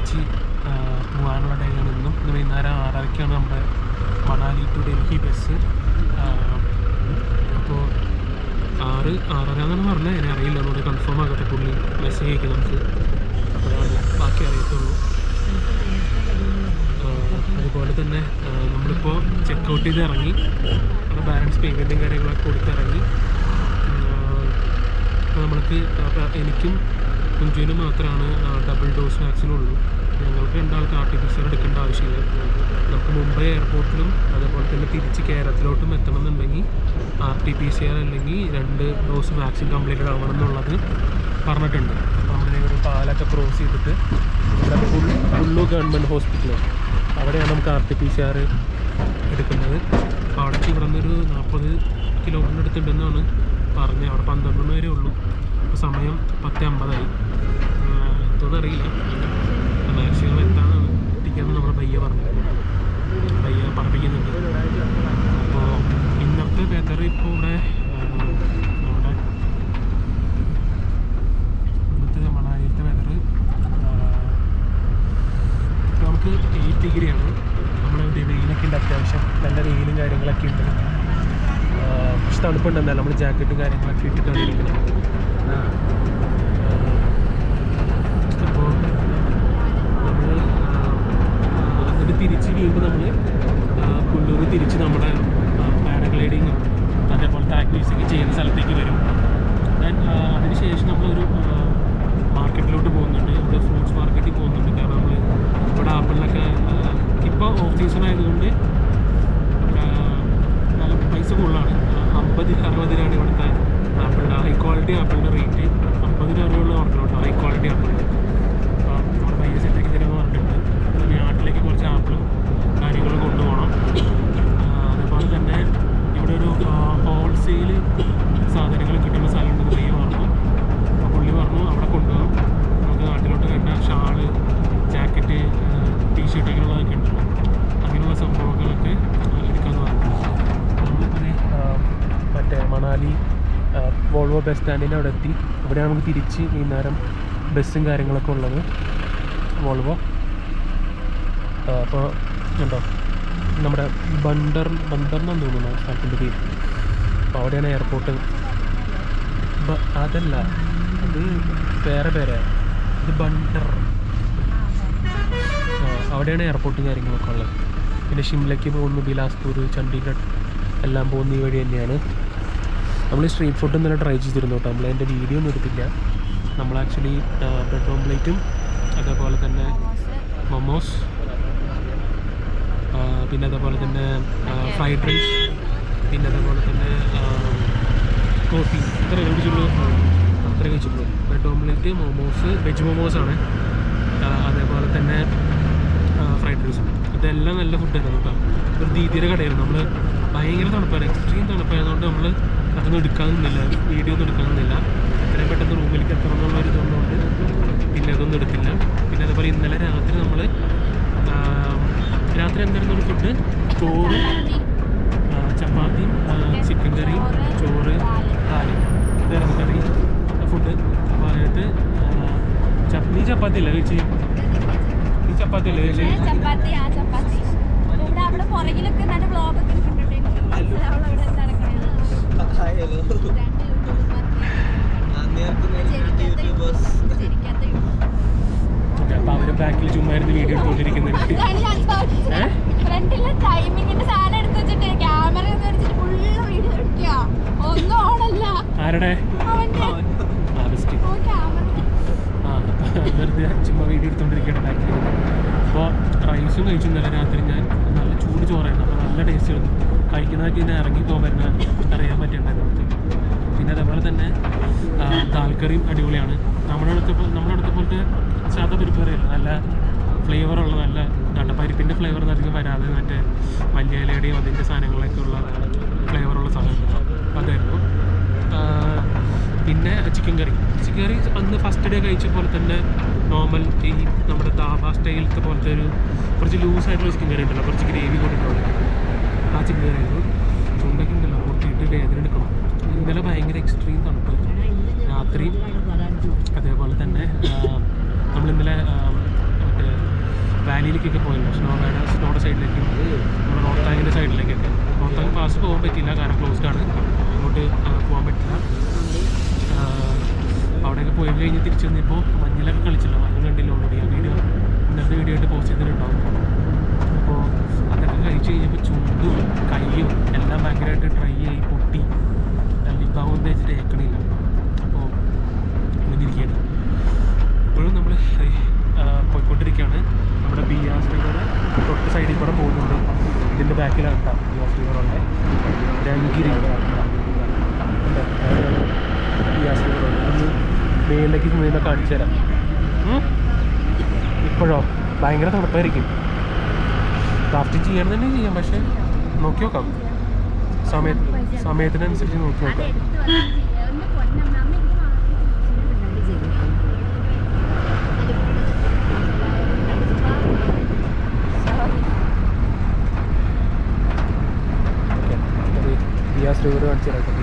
തിരിച്ച് പോകാനുള്ള ഡേയാണ് ഇന്ന് വൈകുന്നേരം 6:30-ക്കാണ് നമ്മുടെ മണാലി ടു ഡൽഹി ബസ്. അപ്പോൾ 6:30 എന്നാണ് പറഞ്ഞത്. എന്നെ അറിയില്ല, ഒന്നുകൂടെ കൺഫേം ആകട്ടെ. പുള്ളി മെസ്സേജ് അയക്കും നമുക്ക്, അപ്പോഴാണ് ബാക്കി അറിയത്തുള്ളൂ. അതുപോലെ തന്നെ നമ്മളിപ്പോൾ ചെക്കൗട്ട് ചെയ്ത് ഇറങ്ങി, നമ്മുടെ ബാലൻസ് പേയ്മെൻറ്റും കാര്യങ്ങളൊക്കെ കൊടുത്തിറങ്ങി. അപ്പോൾ നമ്മൾക്ക് എനിക്കും കുഞ്ചുവിനും മാത്രമാണ് ഡബിൾ ഡോസ് വാക്സിനുള്ളൂ. ഞങ്ങൾക്ക് രണ്ടാൾക്ക് RT-PCR എടുക്കേണ്ട ആവശ്യമില്ല. നമുക്ക് മുംബൈ എയർപോർട്ടിലും അതുപോലെ തന്നെ തിരിച്ച് കേരളത്തിലോട്ടും എത്തണമെന്നുണ്ടെങ്കിൽ RT-PCR അല്ലെങ്കിൽ 2 ഡോസ് വാക്സിൻ കംപ്ലീറ്റഡ് ആവണം എന്നുള്ളത് പറഞ്ഞിട്ടുണ്ട്. അപ്പോൾ നമ്മളിങ്ങനെ ഒരു പാലൊക്കെ ക്രോസ് ചെയ്തിട്ട് ഇവിടെ കുള്ളു ഗവൺമെൻറ് ഹോസ്പിറ്റൽ, അവിടെയാണ് നമുക്ക് RT-PCR എടുക്കുന്നത്. അപ്പോൾ അവിടേക്ക് ഇവിടെ നിന്നൊരു 40 കിലോമീറ്ററിൻ്റെ അടുത്തുണ്ടെന്നാണ് പറഞ്ഞത്. അവിടെ 12 മണി വരെ ഉള്ളൂ. അപ്പോൾ സമയം 10:50 എത്തുമെന്നറിയില്ല. മാക്സിമം എത്താനാണ് എത്തിക്കാമെന്ന് നമ്മുടെ പയ്യ പറപ്പിക്കുന്നുണ്ട്. അപ്പോൾ ഇന്നത്തെ വെതർ ഇപ്പോൾ ഇവിടെ നമ്മുടെ ഇന്നത്തെ മണാലിയിലത്തെ വെതർ നമുക്ക് 8 ഡിഗ്രിയാണ്. നമ്മുടെ വെയിലൊക്കെ ഉണ്ട്, അത്യാവശ്യം നല്ല വെയിലും കാര്യങ്ങളൊക്കെ ഉണ്ട്. പക്ഷെ തണുപ്പുണ്ടെന്നല്ല, നമ്മൾ ജാക്കറ്റും കാര്യങ്ങളൊക്കെ ഇട്ടിട്ടാണ് ഇരിക്കുന്നത്. അപ്പോൾ നമ്മൾ എന്നിട്ട് തിരിച്ച് വീണ്ടും നമ്മൾ കുള്ളൂർ തിരിച്ച് നമ്മുടെ പാരഗ്ലൈഡിങ്ങും അതേപോലത്തെ ആക്ടിവിറ്റീസൊക്കെ ചെയ്യുന്ന സ്ഥലത്തേക്ക് വരും. അതിനുശേഷം നമ്മളൊരു മാർക്കറ്റിലോട്ട് പോകുന്നുണ്ട്. ഇവിടെ ഫ്രൂട്ട്സ് മാർക്കറ്റിൽ പോകുന്നുണ്ട്. കാരണം നമ്മൾ ഇവിടെ ആപ്പിളിനൊക്കെ ഇപ്പോൾ ഓഫ് സീസൺ ആയതുകൊണ്ട് നല്ല പൈസ കൂടുതലാണ്. 50-60 ഇവിടുത്തെ ആപ്പിളിൻ്റെ ഹൈ ക്വാളിറ്റി ആപ്പിളിൻ്റെ റേറ്റ്. 50-60 ഓർക്കണം, ഹൈ ക്വാളിറ്റി ആപ്പിൾ. അപ്പോൾ നമ്മുടെ പൈസ സെറ്റാക്കി തരുമെന്ന് പറഞ്ഞിട്ടുണ്ട്. നാട്ടിലേക്ക് കുറച്ച് ആപ്പിളും കാര്യങ്ങളും കൊണ്ടുപോകണം. അതേപോലെ തന്നെ ഇവിടെ ഒരു ഹോൾസെയിൽ സാധനങ്ങൾ കിട്ടുന്ന സ്ഥലമുണ്ടെന്ന് പയ്യ പറഞ്ഞു. അപ്പോൾ പുള്ളി പറഞ്ഞു അവിടെ കൊണ്ടുപോകാം, നമുക്ക് നാട്ടിലോട്ട് വേണ്ട ഷാള്, ജാക്കറ്റ്, ടീഷർട്ട് അങ്ങനെയുള്ളതൊക്കെ ഉണ്ടല്ലോ, അങ്ങനെയുള്ള സംഭവങ്ങളൊക്കെ എടുക്കാമെന്ന് പറഞ്ഞു. നമ്മളിപ്പോൾ മറ്റേ മണാലി വോൾവോ ബസ് സ്റ്റാൻഡിൻ്റെ അവിടെ എത്തി. അവിടെയാണ് നമുക്ക് തിരിച്ച് വൈകുന്നേരം ബസ്സും കാര്യങ്ങളൊക്കെ ഉള്ളത്. വോൾവോ അപ്പോൾ ഉണ്ടോ നമ്മുടെ ബണ്ടർന്നെന്ന് തോന്നുന്നു സ്ഥലത്തിൻ്റെ പേര്. അപ്പോൾ അവിടെയാണ് എയർപോർട്ട്. അതല്ല, അത് വേറെ പേരാണ്, ഇത് ബണ്ടർ. അവിടെയാണ് എയർപോർട്ടും കാര്യങ്ങളൊക്കെ ഉള്ളത്. പിന്നെ ഷിംലയ്ക്ക് പോകുന്നു, ബിലാസ്പൂർ, ചണ്ഡീഗഡ് എല്ലാം പോകുന്ന ഈ വഴി തന്നെയാണ്. നമ്മൾ സ്ട്രീറ്റ് ഫുഡ് ഇന്നലെ ട്രൈ ചെയ്തിരുന്നു കേട്ടോ. നമ്മളതിൻ്റെ വീഡിയോ ഒന്നും എടുത്തില്ല. നമ്മൾ ആക്ച്വലി ബ്രെഡ് ഓംപ്ലേറ്റും അതേപോലെ തന്നെ മൊമോസ്, പിന്നെ അതേപോലെ തന്നെ ഫ്രൈഡ് റൈസ്, പിന്നെ അതേപോലെ തന്നെ കോഫി, ഇത്ര കഴിച്ചിട്ടുള്ളൂ. ബ്രെഡ് ഓംപ്ലേറ്റ്, മൊമോസ്, വെജ് മൊമോസാണ്, അതേപോലെ തന്നെ ഫ്രൈഡ് റൈസും. ഇതെല്ലാം നല്ല ഫുഡായിരുന്നു കേട്ടോ. ഒരു ദീദിയുടെ കടയായിരുന്നു. നമ്മൾ ഭയങ്കര തണുപ്പായിരുന്നു, എക്സ്ട്രീം തണുപ്പായതുകൊണ്ട് നമ്മൾ അതൊന്നും എടുക്കാമെന്നില്ല, വീഡിയോ ഒന്നും എടുക്കാമെന്നില്ല. എത്രയും പെട്ടെന്ന് റൂമിലേക്ക് എത്തണം എന്നുള്ളൊരു ഇതൊന്നുകൊണ്ട് പിന്നെ അതൊന്നും എടുത്തില്ല. പിന്നെ അതേപോലെ ഇന്നലെ രാത്രി നമ്മൾ എന്തായിരുന്നു ഒരു ഫുഡ്, ചോറ്, ചപ്പാത്തിയും ചിക്കൻ കറിയും, ചോറ്, പാല്, ഇതായിരുന്നു കറി ഫുഡ്. അപ്പോൾ അതിനകത്ത് നീ ചപ്പാത്തി അല്ല കഴിച്ച്? നീ ചപ്പാത്തി അല്ലേ കഴിച്ച്? അപ്പോൾ അവര് ബാക്കിൽ ചുമ്മാ ഇരുന്ന് വീഡിയോ എടുത്തുകൊണ്ടിരിക്കുന്നുണ്ട്. ആരുടെ വെറുതെ ചുമ്മാ വീഡിയോ എടുത്തുകൊണ്ടിരിക്കുകയാണ് ബാക്കിൽ. അപ്പോൾ റൈസും കഴിച്ചു ഇന്നലെ രാത്രി. ഞാൻ നല്ല ചൂട് ചോറായിരുന്നു, അപ്പോൾ നല്ല ടേസ്റ്റ് ആയിരുന്നു. കഴിക്കുന്നതൊക്കെ ഇങ്ങനെ ഇറങ്ങിപ്പോകാൻ വരുന്ന അറിയാൻ പറ്റുന്നുണ്ടായിരുന്നു. പിന്നെ അതേപോലെ തന്നെ ദാൽക്കറിയും അടിപൊളിയാണ്. നമ്മുടെ അടുത്ത പോലത്തെ സാധാ പരിപ്പ് കറിയല്ല, നല്ല ഫ്ലേവറുള്ള നല്ല ഇതാണ്. പരിപ്പിൻ്റെ ഫ്ലേവർ അധികം വരാതെ മറ്റേ മല്ലിയിലയുടെയും അതിൻ്റെ സാധനങ്ങളൊക്കെ ഉള്ള ഫ്ലേവറുള്ള സാധനം അതായിരുന്നു. പിന്നെ ചിക്കൻ കറി അന്ന് ഫസ്റ്റ് ഡേ കഴിച്ച പോലെ തന്നെ നോർമൽ ഈ നമ്മുടെ ദാബ സ്റ്റൈലത്തെ പോലത്തെ ഒരു കുറച്ച് ലൂസായിട്ടുള്ള ചിക്കൻ കറി ഉണ്ടല്ലോ, കുറച്ച് ഗ്രേവി കൂടിയിട്ടുള്ളത്, ആ ചിക്കൻ കറി ആയിരുന്നു. ചുണ്ടൊക്കെ ഉണ്ടല്ലോ പൊട്ടിയിട്ട് വേദന എടുക്കണം. ഇന്നലെ ഭയങ്കര എക്സ്ട്രീം തണുപ്പ് രാത്രി. അതേപോലെ തന്നെ നമ്മളിന്നലെ മറ്റേ വാലിയിലേക്കൊക്കെ പോയില്ല, സ്നോയുടെ സൈഡിലേക്ക്, നമ്മുടെ നോർത്താങ്ങിൻ്റെ സൈഡിലേക്കൊക്കെ. നോർത്താങ് പാസ് പോകാൻ പറ്റില്ല, കാരണം ക്ലോസ്ഡ് ആണ്, അങ്ങോട്ട് പോകാൻ പറ്റില്ല. അവിടെയൊക്കെ പോയി കഴിഞ്ഞ് തിരിച്ചു വന്നപ്പോൾ മഞ്ഞിലൊക്കെ കളിച്ചില്ല, മഞ്ഞൾ കണ്ടില്ല ഓൾറെഡി. ആ ഇന്നത്തെ വീഡിയോ ആയിട്ട് പോസ്റ്റ് ചെയ്തിട്ടുണ്ടാവും. അപ്പോൾ അതൊക്കെ കഴിച്ച് കഴിഞ്ഞപ്പോൾ ചുണ്ടും കയ്യും എല്ലാം ഭയങ്കരമായിട്ട് ഡ്രൈ ആയി പൊട്ടി, ലിപ്പാവും തേച്ചിട്ട് ഏക്കണില്ല. അപ്പോൾ ഇങ്ങനെ ഇരിക്കുകയാണ്. ഇപ്പോഴും നമ്മൾ പോയിക്കൊണ്ടിരിക്കുകയാണ്. നമ്മുടെ ബിയാസ് റിവർ തൊട്ട് സൈഡിൽ കൂടെ പോകുന്നുണ്ട്. ഇതിൻ്റെ ബാക്കിലാണ് കേട്ടോ ബിയാസ് റിവറുള്ള രംഗിരി ബിയാസ് റിവറുണ്ട്. ഒന്ന് മേലേക്ക് നിന്ന് കാണിച്ചു തരാം. ഇപ്പോഴോ ഭയങ്കര തണുപ്പായിരിക്കും. ക്രാഫ്റ്റിംഗ് ചെയ്യാൻ തന്നെ ചെയ്യാം, പക്ഷേ നോക്കി നോക്കാം, സമയത്തിനനുസരിച്ച് നോക്കി നോക്കാം. ബിയാസ് റിവർ കാണിച്ചു തരാം.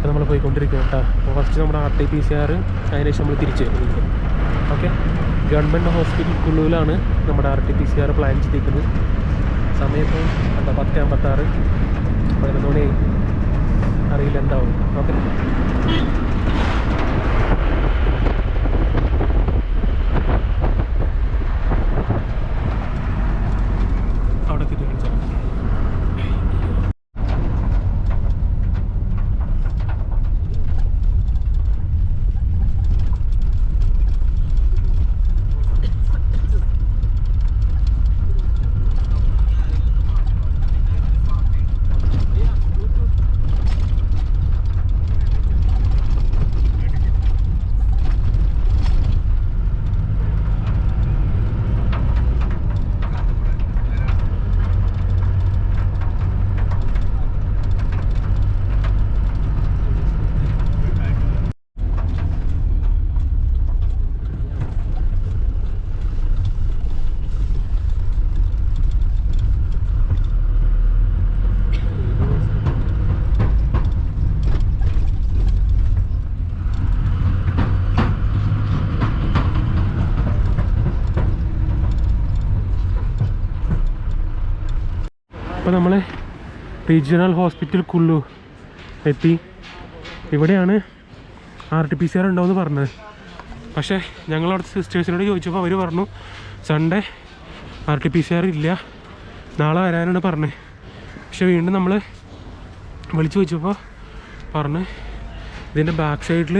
നമ്മൾ പോയിക്കൊണ്ടിരിക്കുക കേട്ടോ. അപ്പോൾ ഫസ്റ്റ് നമ്മുടെ RT-PCR, അതിനുശേഷം നമ്മൾ തിരിച്ച് വരും. ഓക്കെ, ഗവൺമെൻറ് ഹോസ്പിറ്റൽ കുള്ളൂരിലാണ് നമ്മുടെ RT-PCR പ്ലാൻ ചെയ്തിരിക്കുന്നത്. സമയം ഇപ്പോൾ എന്താ 10:56, 11 മണി അറിയില്ല എന്താവും. ഓക്കെ, അവിടെ എത്തിയിട്ട് കാണിച്ചാൽ അപ്പോൾ നമ്മൾ റീജിയണൽ ഹോസ്പിറ്റൽ കുള്ളു എത്തി. ഇവിടെയാണ് RT-PCR ഉണ്ടാവുമെന്ന് പറഞ്ഞത്. പക്ഷേ ഞങ്ങളവിടുത്തെ സിസ്റ്റേഴ്സിനോട് ചോദിച്ചപ്പോൾ അവർ പറഞ്ഞു സൺഡേ RT-PCR ഇല്ല, നാളെ വരാനാണ് പറഞ്ഞത്. പക്ഷെ വീണ്ടും നമ്മൾ വിളിച്ചു ചോദിച്ചപ്പോൾ പറഞ്ഞ് ഇതിൻ്റെ ബാക്ക് സൈഡിൽ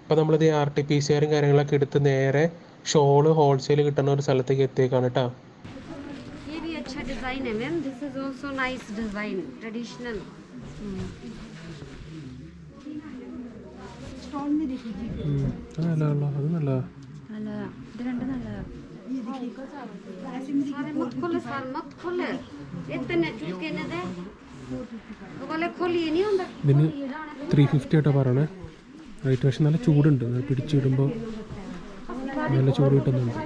അപ്പോൾ നമ്മളിത് RT-PCR കാര്യങ്ങളൊക്കെ എടുത്ത് നേരെ ഷോള് ഹോൾസെയിൽ കിട്ടുന്ന ഒരു സ്ഥലത്തേക്ക് എത്തിയേക്കാണ് കേട്ടോ. അത് നല്ല ഇതിന് 350 ആയിട്ടാണ് പറയണേ റേറ്റ്. പക്ഷെ നല്ല ചൂടുണ്ട്, പിടിച്ചിടുമ്പോൾ നല്ല ചൂട് കിട്ടുന്നുണ്ട്.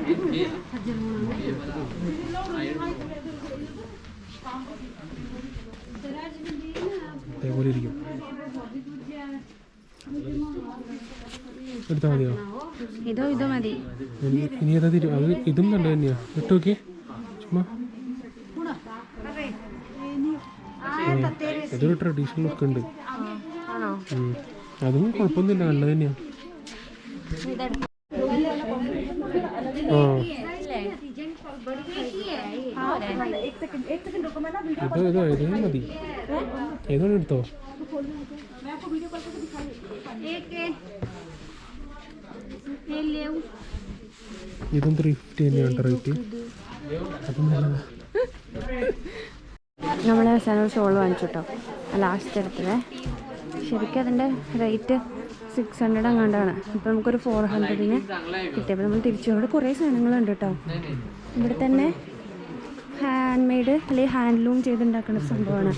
അതേപോലെ ഇരിക്കും. എടുത്താൽ മതിയോ? ഇതോ മതി. ഇനി ഏതാ അത്? ഇതും നല്ല തന്നെയാ. ഇട്ട് നോക്കിയേ ചുമ്മാ. ഇതൊരു ട്രഡീഷണൽ ലുക്ക് ഉണ്ട്. അതും കുഴപ്പമൊന്നുമില്ല, നല്ലത് തന്നെയാണ്. ഏതോ മതി, ഏതോ എടുത്തോ. ഇതും 350 തന്നെയാണ് റേറ്റ്. അതും നല്ലതാ. നമ്മൾ അവസാനം ഷോൾ വാങ്ങിച്ചു കേട്ടോ, ലാസ്റ്റ് എടുത്തത്. ശരിക്കും അതിൻ്റെ റേറ്റ് 600 അങ്ങാണ്ടാണ്. ഇപ്പോൾ നമുക്കൊരു 400-ന് കിട്ടിയപ്പോൾ നമ്മൾ തിരിച്ചു. ഇവിടെ കുറേ സാധനങ്ങളുണ്ട് കേട്ടോ. ഇവിടെ തന്നെ ഹാൻഡ് മെയ്ഡ് അല്ലെങ്കിൽ ഹാൻഡ്ലൂം ചെയ്തുണ്ടാക്കുന്ന സംഭവമാണ്.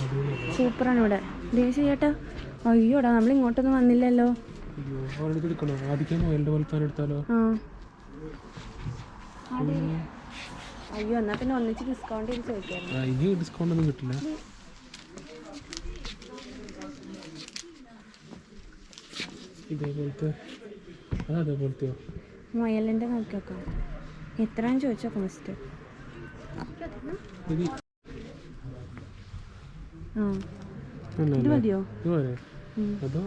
സൂപ്പറാണ് ഇവിടെ. ദേശീയ ചേട്ടാ അയ്യോടാ നമ്മൾ ഇങ്ങോട്ടൊന്നും വന്നില്ലല്ലോ. അയ്യോ അവിടെ എടുക്കണോ? ആദ്യം മുയലിൻ്റെ പോലെ തന്നെ എടുത്താലോ? അയ്യോ എന്നാ പിന്നെ ഒന്നിച്ച് ഡിസ്കൗണ്ട് ചെയ്ത് ചോദിക്കാം. ഇനി ഡിസ്കൗണ്ട് ഒന്നും കിട്ടില്ല. ഇതേപോലത്തെ അതേപോലത്തെയോ? മുയലിൻ്റെ നോക്കിയൊക്കെ എത്രയാണെന്ന് ചോദിച്ചോക്കാം ഫസ്റ്റ്. ഇത് മതിയോ? അതോ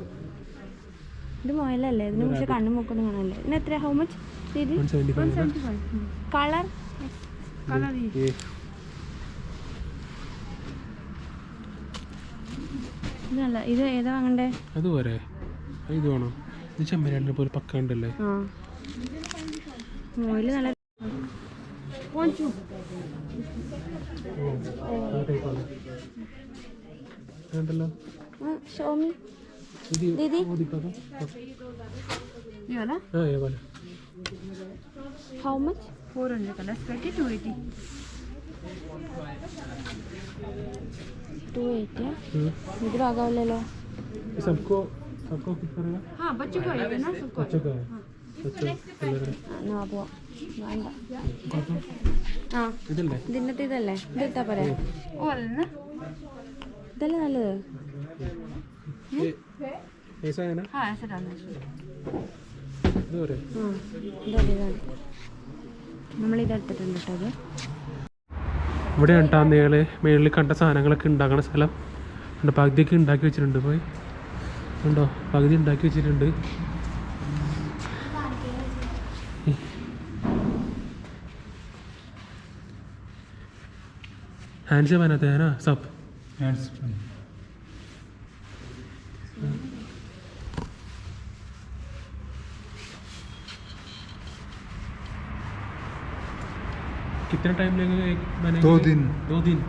ഇത് മുയലല്ലേ? ഇതിന് പക്ഷെ കണ്ണും മൂക്കൊന്നും കാണാനല്ലേ. ഇതിന് എത്ര? How much? കളർ ഇതല്ല. ഇത് ഏതാ വാങ്ങണ്ടേ? അതുപോലെ ഇത് വേണോ? ഇത് ചെമ്മരിയാടിനെ പോലെ പക്ക ഉണ്ടല്ലേ? മുയല് നല്ല ണ്ടല്ലോ. ഷോമി दीदी ये वाला ये वाला हाउ मच 400 कलर 280 इधर आगा ले लो. सबको कितना रहेगा? हाँ बच्चों को है ना, सबको बच्चों का है. बच्चों ना वो വേണ്ട. ആ ഇതല്ലേ? ഇതിന്നത്തെ ഇതല്ലേ? ഇതെടുത്താ പോരെ? ഓ അല്ല ഇതല്ലേ നല്ലത്? നമ്മളിതെടുത്തിട്ടുണ്ട് കേട്ടോ. ഇവിടെ രണ്ടാം മേളിൽ കണ്ട സാധനങ്ങളൊക്കെ ഉണ്ടാക്കുന്ന സ്ഥലം ഉണ്ട്. പകുതിയൊക്കെ ഉണ്ടാക്കി വെച്ചിട്ടുണ്ട്. പോയി ഉണ്ടോ? പകുതി ഉണ്ടാക്കി വെച്ചിട്ടുണ്ട്. हैंड से बनाते हैं ना सब? हैंड्स कितना टाइम लगेगा एक बनेगा? 2 दिन. 2 दिन.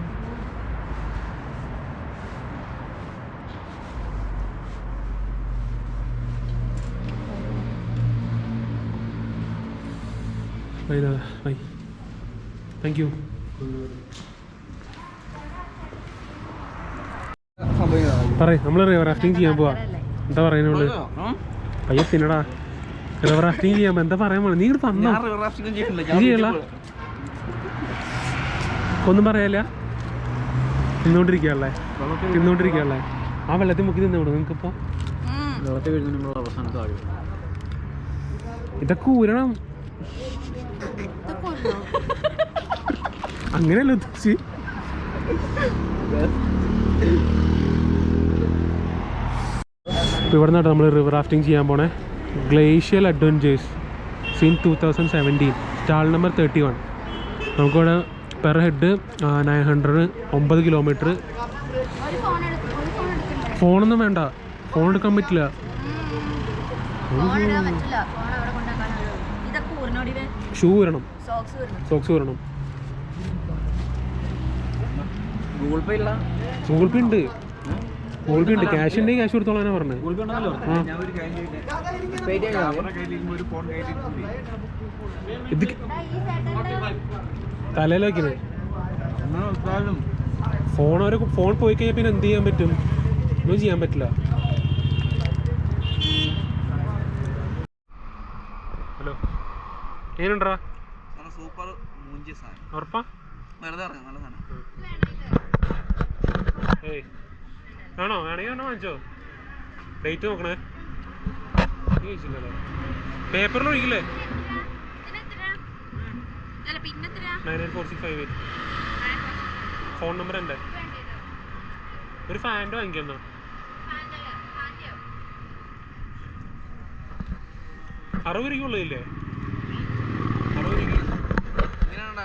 भाई दादा भाई थैंक यू. പറയ്, നമ്മൾ റിവർ റാഫ്റ്റിംഗ് ചെയ്യാൻ പോവാ. എന്താ പറയുന്നത്? പയ്യെ തിന്നടാ. റിവർ റാഫ്റ്റിംഗ് ചെയ്യാൻ എന്താ പറയാൻ പോണേ? നീ ഇങ്ങോട്ട് തന്നോ? ചെയ്യല്ല, ഒന്നും പറയാല്ല. തിന്നോണ്ടിരിക്കല്ലേ? ആ വെള്ളത്തിൽ മുക്കി തിന്നോളൂ നിങ്ങൾക്കിപ്പോ. ഇതൊക്കെ ഊരണം. അങ്ങനെയല്ല ഉദ്ദേശിച്ച്. ഇപ്പോൾ ഇവിടെ നിന്നാണ് നമ്മൾ റിവർ റാഫ്റ്റിംഗ് ചെയ്യാൻ പോണേ. Glacial adventures since 2017 stall number 31. നമുക്കിവിടെ പെർ ഹെഡ് 900, 9 കിലോമീറ്റർ. ഫോണൊന്നും വേണ്ട, ഫോൺ എടുക്കാൻ പറ്റില്ല. ഷൂ വരണം, സോക്സ് വരണം. ഗൂഗിൾ പേ ഉണ്ട്, ക്യാഷ് ഉണ്ടെങ്കിൽ ക്യാഷ് കൊടുത്തോളാനാ പറഞ്ഞത്. ഇത് തലയിൽ വയ്ക്കുന്നത് ഫോൺ പോയി കഴിഞ്ഞാൽ പിന്നെ എന്ത് ചെയ്യാൻ പറ്റും? ഒന്നും ചെയ്യാൻ പറ്റില്ല. ഹലോ, എങ്ങനെയുണ്ടാ? ഉറപ്പാ? ഏയ് ആണോ? വേണമെങ്കിൽ ഒരെണ്ണം വാങ്ങിച്ചോ. ഡേറ്റ് നോക്കണേ. ചോദിച്ചില്ലല്ലോ. പേപ്പറിൽ ഒഴിക്കില്ലേ? 99465. ഫോൺ നമ്പർ എൻ്റെ. ഒരു ഫാൻ്റെ വാങ്ങിക്കുന്നോ? 60 രൂപയുള്ളതില്ലേ? 60 രൂപ.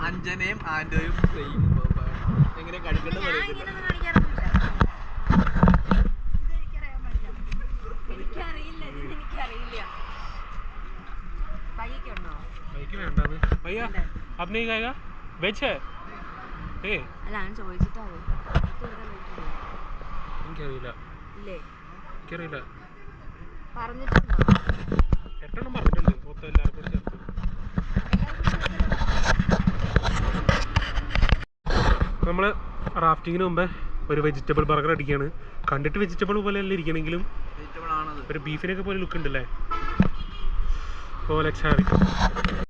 അഞ്ജനയും ആൻഡോയും എങ്ങനെ കഴിക്കേണ്ടത് भैया अब नहीं खाएगा? वेज है? എനിക്കറിയില്ല. എട്ടെണ്ണം പറഞ്ഞിട്ടുണ്ട് മൊത്തം എല്ലാവർക്കും കൂടി ചേർത്ത്. നമ്മൾ റാഫ്റ്റിങ്ങിന് മുമ്പേ ഒരു വെജിറ്റബിൾ ബർഗർ അടിക്കുകയാണ്. കണ്ടിട്ട് വെജിറ്റബിൾ പോലെയല്ല ഇരിക്കണമെങ്കിലും ഒരു ബീഫിനൊക്കെ പോലെ ലുക്ക് ഉണ്ടല്ലേ. ഓ ലെറ്റ്സ് ഹാവ് ഇറ്റ്.